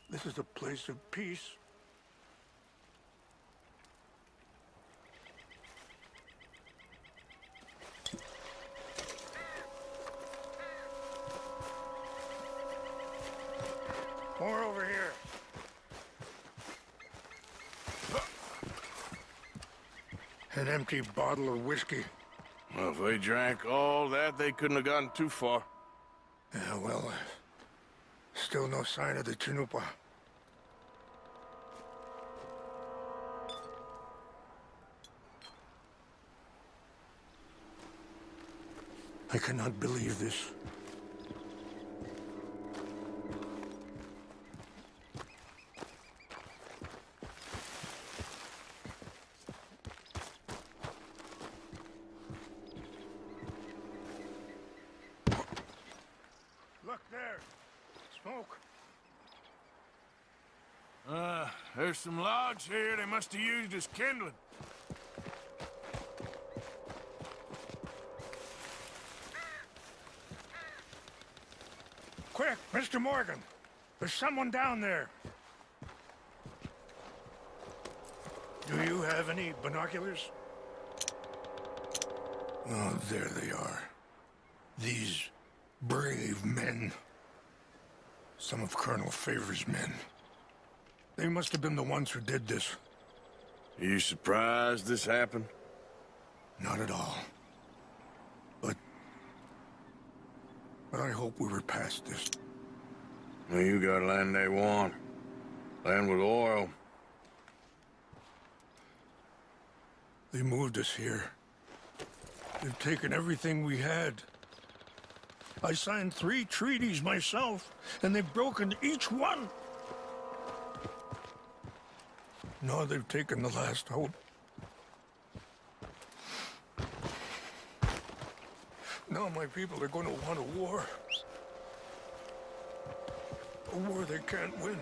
This is a place of peace. More over here. An empty bottle of whiskey. Well, if they drank all that, they couldn't have gotten too far. Yeah, well, still no sign of the Chanupa. I cannot believe this. Look there. Smoke. There's some logs here they must have used as kindling. Quick, Mr. Morgan. There's someone down there. Do you have any binoculars? Oh, there they are. These brave men. Some of Colonel Favor's men. They must have been the ones who did this. Are you surprised this happened? Not at all. But I hope we were past this. Well, you got land they want. Land with oil. They moved us here. They've taken everything we had. I signed 3 treaties myself, and they've broken each one. Now they've taken the last hope. Now my people are going to want a war. A war they can't win.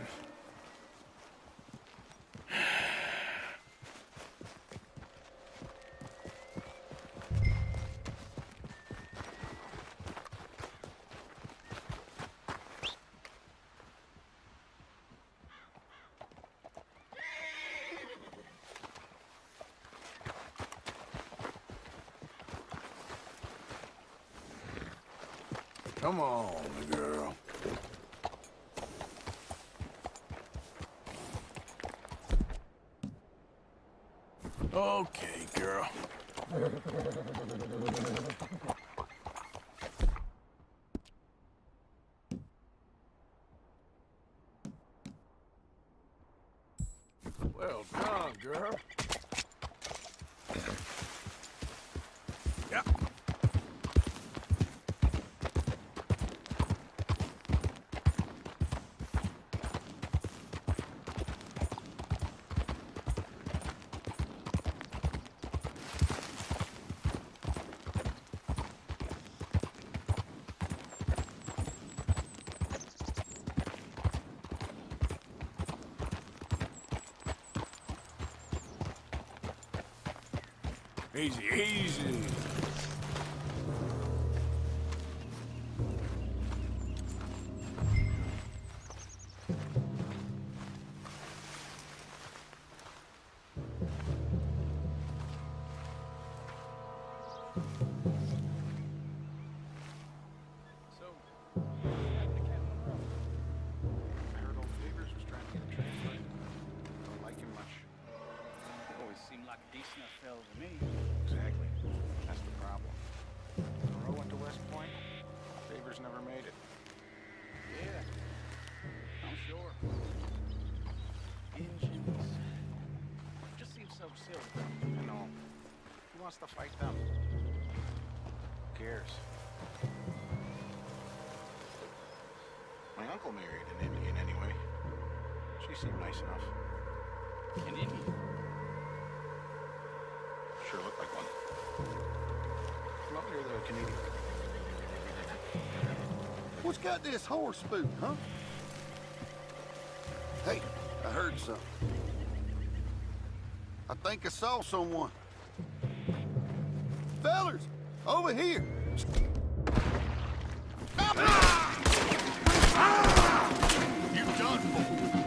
Come on, girl. Okay, girl. Well done, girl. Yeah. Easy, easy. Exactly. That's the problem. Monroe went to West Point. Favors never made it. Yeah, I'm sure. Engines. Just seems so silly. I know. Who wants to fight them? Who cares? My uncle married an Indian anyway. She seemed nice enough. An Indian. Sure looked like one. Well, you're the Canadian. What's got this horse spook, huh? Hey, I heard something. I think I saw someone. Fellers, over here. You done for.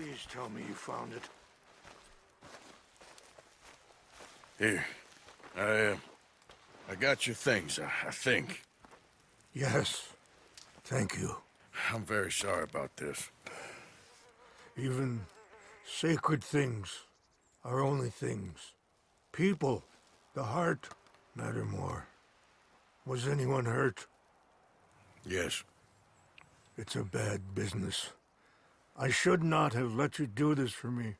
Please tell me you found it. Here. I got your things, I think. Yes. Thank you. I'm very sorry about this. Even sacred things are only things. People, the heart, matter more. Was anyone hurt? Yes. It's a bad business. I should not have let you do this for me.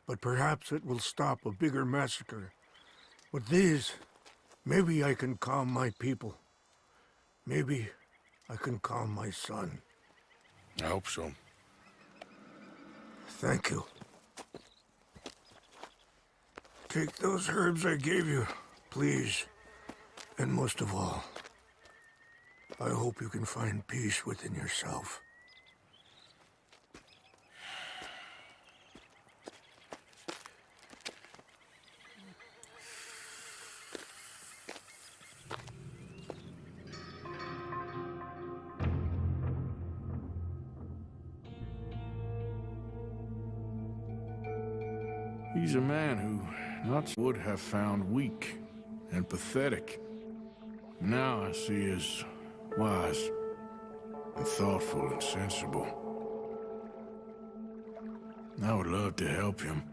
But perhaps it will stop a bigger massacre. With these, maybe I can calm my people. Maybe I can calm my son. I hope so. Thank you. Take those herbs I gave you, please. And most of all, I hope you can find peace within yourself. He's a man who not would have found weak and pathetic. Now I see as wise and thoughtful and sensible. I would love to help him,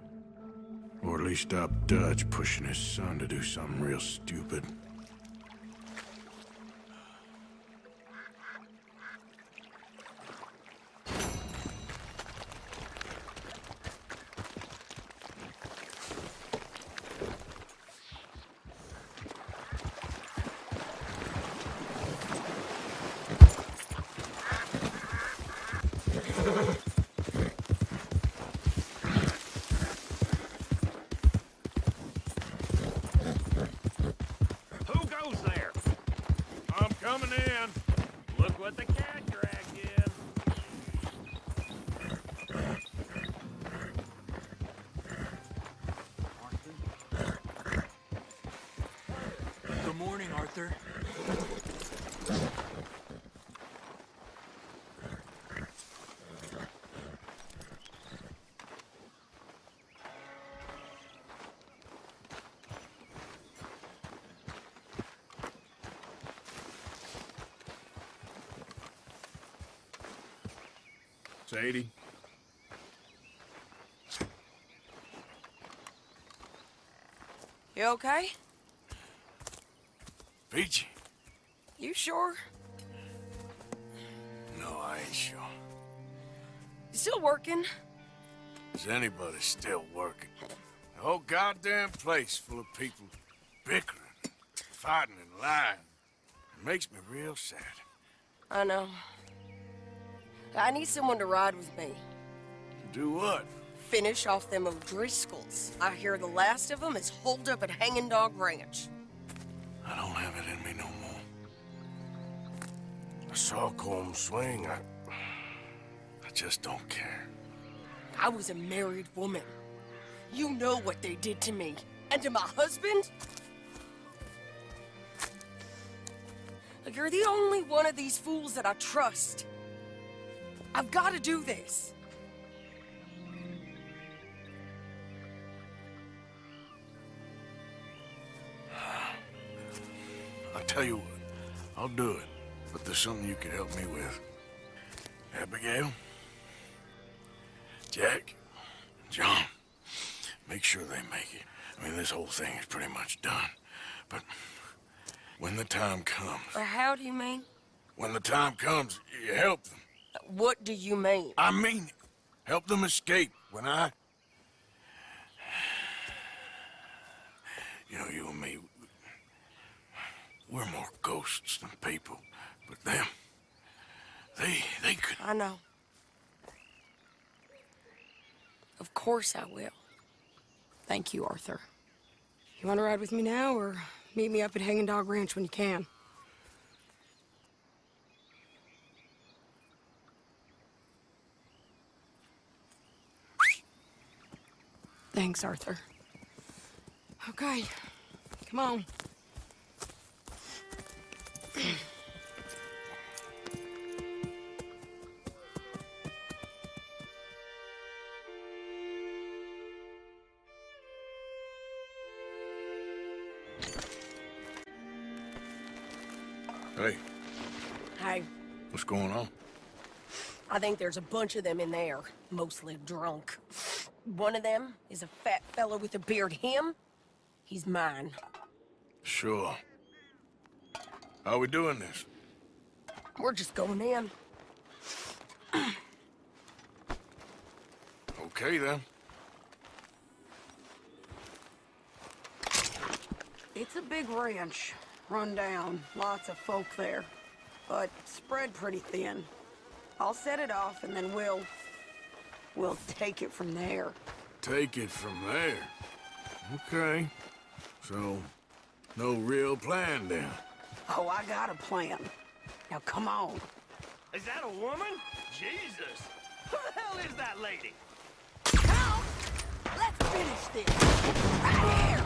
or at least stop Dutch pushing his son to do something real stupid. Who goes there? I'm coming in. Look what the cat dragged in. Good morning, Arthur. Sadie? You okay? Peachy? You sure? No, I ain't sure. You still working? Is anybody still working? The whole goddamn place full of people bickering, fighting and lying. It makes me real sad. I know. I need someone to ride with me. To do what? Finish off them O'Driscolls. I hear the last of them is holed up at Hanging Dog Ranch. I don't have it in me no more. I saw Colm swing. I just don't care. I was a married woman. You know what they did to me. And to my husband? Like, you're the only one of these fools that I trust. I've got to do this. I'll tell you what, I'll do it, but there's something you could help me with. Abigail, Jack, John, make sure they make it. I mean, this whole thing is pretty much done, but when the time comes... How do you mean? When the time comes, you help them. What do you mean? I mean it. Help them escape when I... You know, you and me, we're more ghosts than people. But them, they could... I know. Of course I will. Thank you, Arthur. You want to ride with me now, or meet me up at Hanging Dog Ranch when you can? Thanks, Arthur. Okay, come on. Hey, Hey, what's going on? I think there's a bunch of them in there, mostly drunk. One of them is a fat fella with a beard. Him? He's mine. Sure. How we doing this? We're just going in. Okay, then. It's a big ranch. Run down. Lots of folk there. But spread pretty thin. I'll set it off and then we'll take it from there. Take it from there. Okay. So, no real plan then. Oh, I got a plan. Now come on. Is that a woman? Jesus! Who the hell is that lady? Come! Let's finish this. Right here!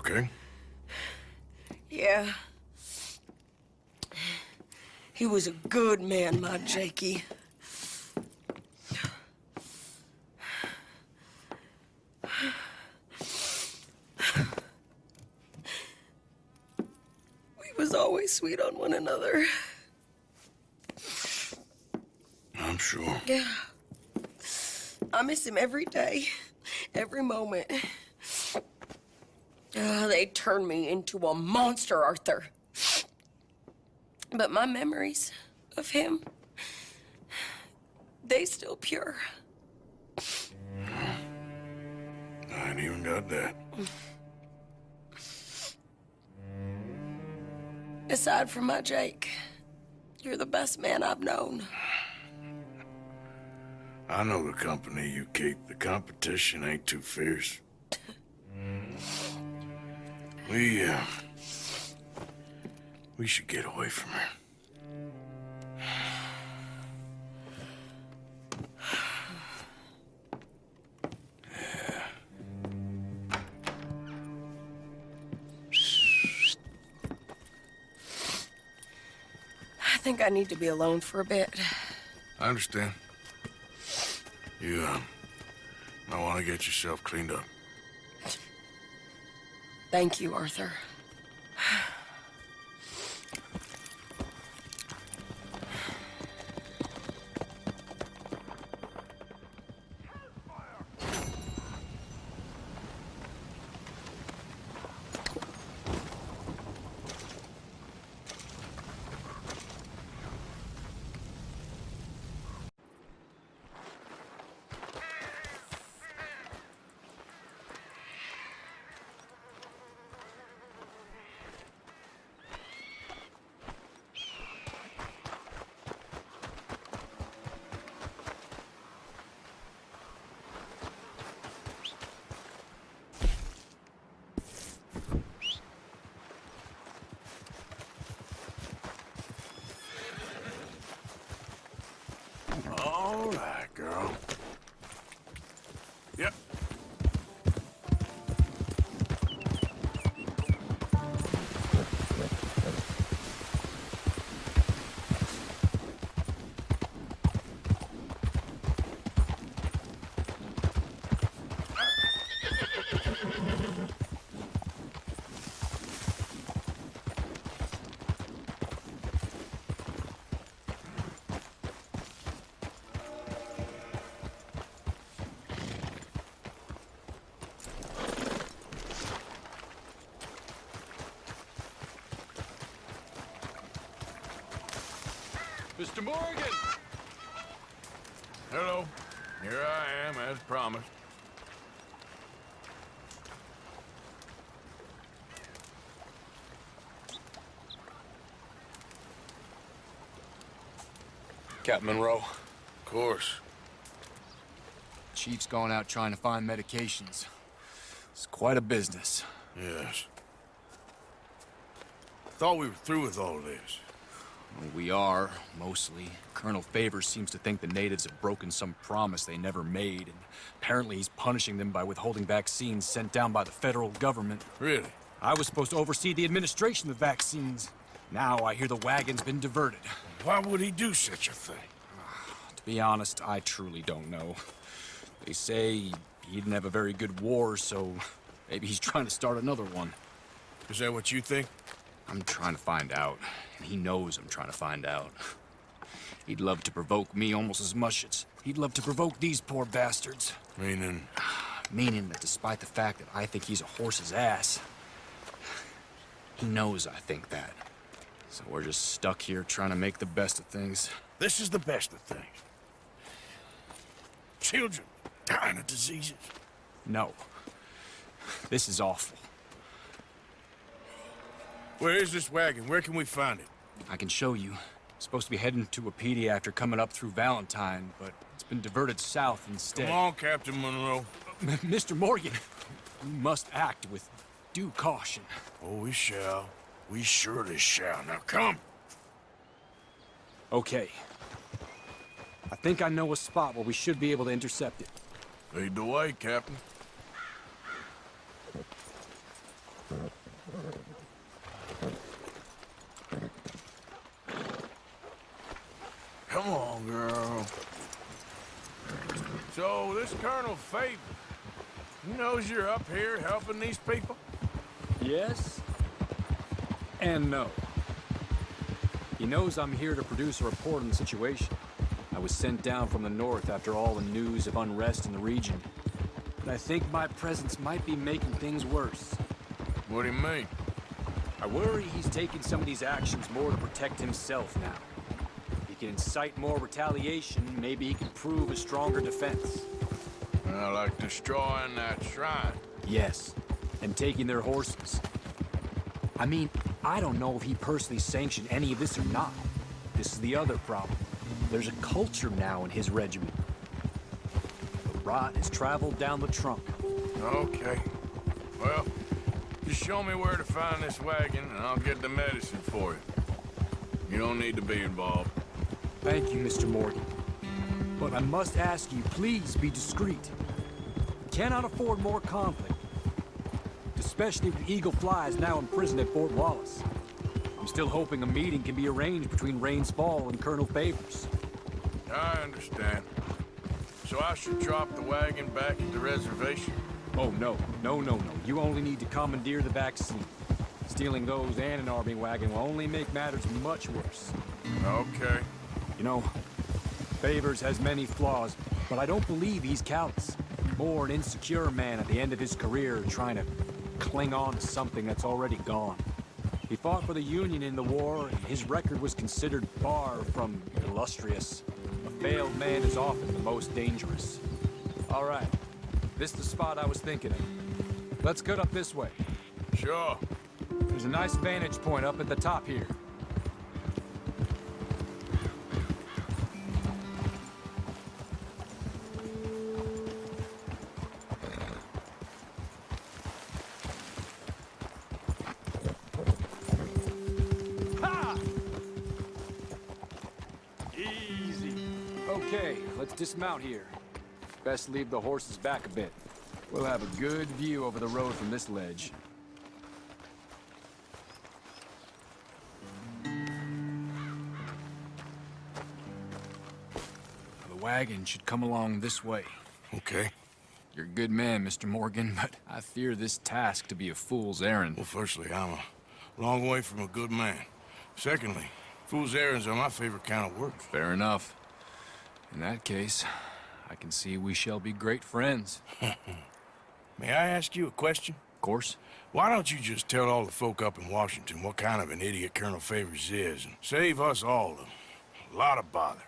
Okay? Yeah. He was a good man, my Jakey. was always sweet on one another. I'm sure. Yeah. I miss him every day, every moment. They turned me into a monster, Arthur. But my memories of him, they still pure. I ain't even got that. Aside from my Jake, you're the best man I've known. I know the company you keep. The competition ain't too fierce. We should get away from her. I think I need to be alone for a bit. I understand. You, might want to get yourself cleaned up. Thank you, Arthur. All right, girl. Yep. Mr. Morgan! Hello. Here I am, as promised. Captain Monroe. Of course. Chief's gone out trying to find medications. It's quite a business. Yes. Thought we were through with all this. Well, we are, mostly. Colonel Favors seems to think the natives have broken some promise they never made, and apparently he's punishing them by withholding vaccines sent down by the federal government. Really? I was supposed to oversee the administration of vaccines. Now I hear the wagon's been diverted. Why would he do such a thing? To be honest, I truly don't know. They say he didn't have a very good war, so maybe he's trying to start another one. Is that what you think? I'm trying to find out, and he knows I'm trying to find out. He'd love to provoke me almost as much as he'd love to provoke these poor bastards. Meaning? Meaning that despite the fact that I think he's a horse's ass, he knows I think that. So we're just stuck here trying to make the best of things. This is the best of things. Children dying of diseases. No. This is awful. Where is this wagon? Where can we find it? I can show you. It's supposed to be heading to a PD after coming up through Valentine, but it's been diverted south instead. Come on, Captain Monroe. Mr. Morgan, you must act with due caution. Oh, we shall. We surely shall. Now come. Okay. I think I know a spot where we should be able to intercept it. Lead the way, Captain. Come on, girl. So, this Colonel Favor, he knows you're up here helping these people? Yes and no. He knows I'm here to produce a report on the situation. I was sent down from the north after all the news of unrest in the region. But I think my presence might be making things worse. What do you mean? I worry he's taking some of these actions more to protect himself now. If he can incite more retaliation, maybe he can prove a stronger defense. Like destroying that shrine. Yes, and taking their horses. I mean, I don't know if he personally sanctioned any of this or not. This is the other problem. There's a culture now in his regiment. The rot has traveled down the trunk. Okay. Well, just show me where to find this wagon, and I'll get the medicine for you. You don't need to be involved. Thank you, Mr. Morgan. But I must ask you, please be discreet. We cannot afford more conflict. Especially with Eagle Flies now imprisoned at Fort Wallace. I'm still hoping a meeting can be arranged between Rains Fall and Colonel Favors. I understand. So I should drop the wagon back at the reservation? Oh, no. No. You only need to commandeer the vaccine. Stealing those and an army wagon will only make matters much worse. Okay. You know, Favors has many flaws, but I don't believe he's callous. More an insecure man at the end of his career trying to cling on to something that's already gone. He fought for the Union in the war, and his record was considered far from illustrious. A failed man is often the most dangerous. All right, this is the spot I was thinking of. Let's cut up this way. Sure. There's a nice vantage point up at the top here. Okay, let's dismount here. Best leave the horses back a bit. We'll have a good view over the road from this ledge. The wagon should come along this way. Okay. You're a good man, Mr. Morgan, but I fear this task to be a fool's errand. Well, firstly, I'm a long way from a good man. Secondly, fool's errands are my favorite kind of work. Fair enough. In that case, I can see we shall be great friends. May I ask you a question? Of course. Why don't you just tell all the folk up in Washington what kind of an idiot Colonel Favors is, and save us all a lot of bother?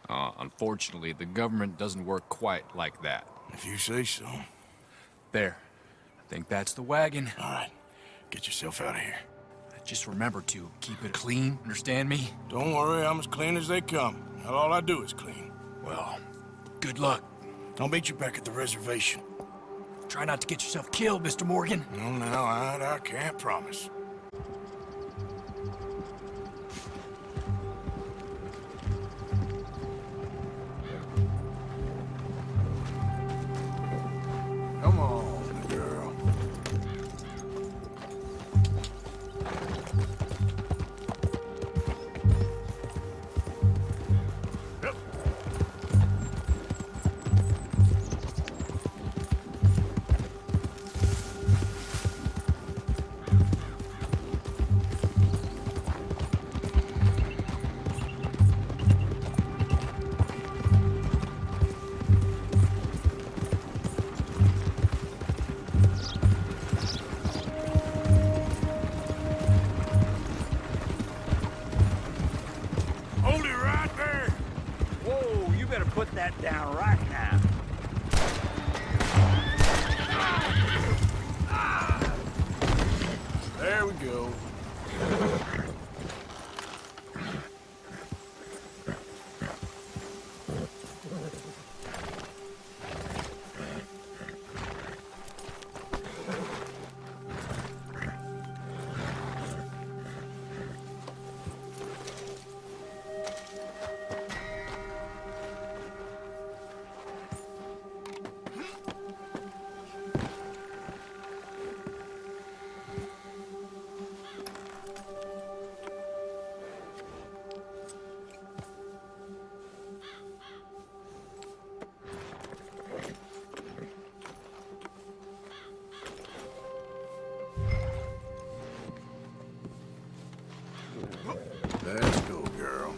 Unfortunately, the government doesn't work quite like that. If you say so. There. I think that's the wagon. All right. Get yourself out of here. Just remember to keep it clean, understand me? Don't worry, I'm as clean as they come. Not all I do is clean. Well, good luck. I'll meet you back at the reservation. Try not to get yourself killed, Mr. Morgan. No, I can't promise. Come on, girl. Hold it right there. Whoa, you better put that down right now. There we go. Let's go, girl.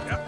Yep.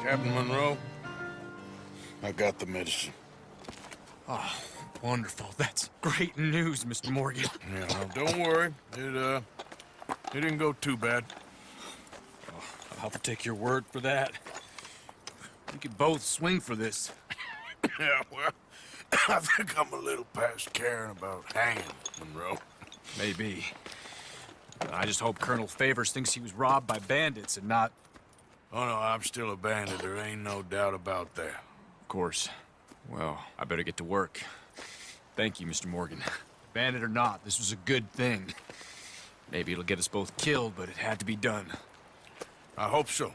Captain Monroe, I got the medicine. Oh, wonderful. That's great news, Mr. Morgan. Yeah, well, don't worry. It didn't go too bad. I'll have to take your word for that. We could both swing for this. Yeah, well, I think I'm a little past caring about hanging, Monroe. Maybe. I just hope Colonel Favors thinks he was robbed by bandits and not... Oh, no, I'm still a bandit. There ain't no doubt about that. Of course. Well, I better get to work. Thank you, Mr. Morgan. Bandit or not, this was a good thing. Maybe it'll get us both killed, but it had to be done. I hope so.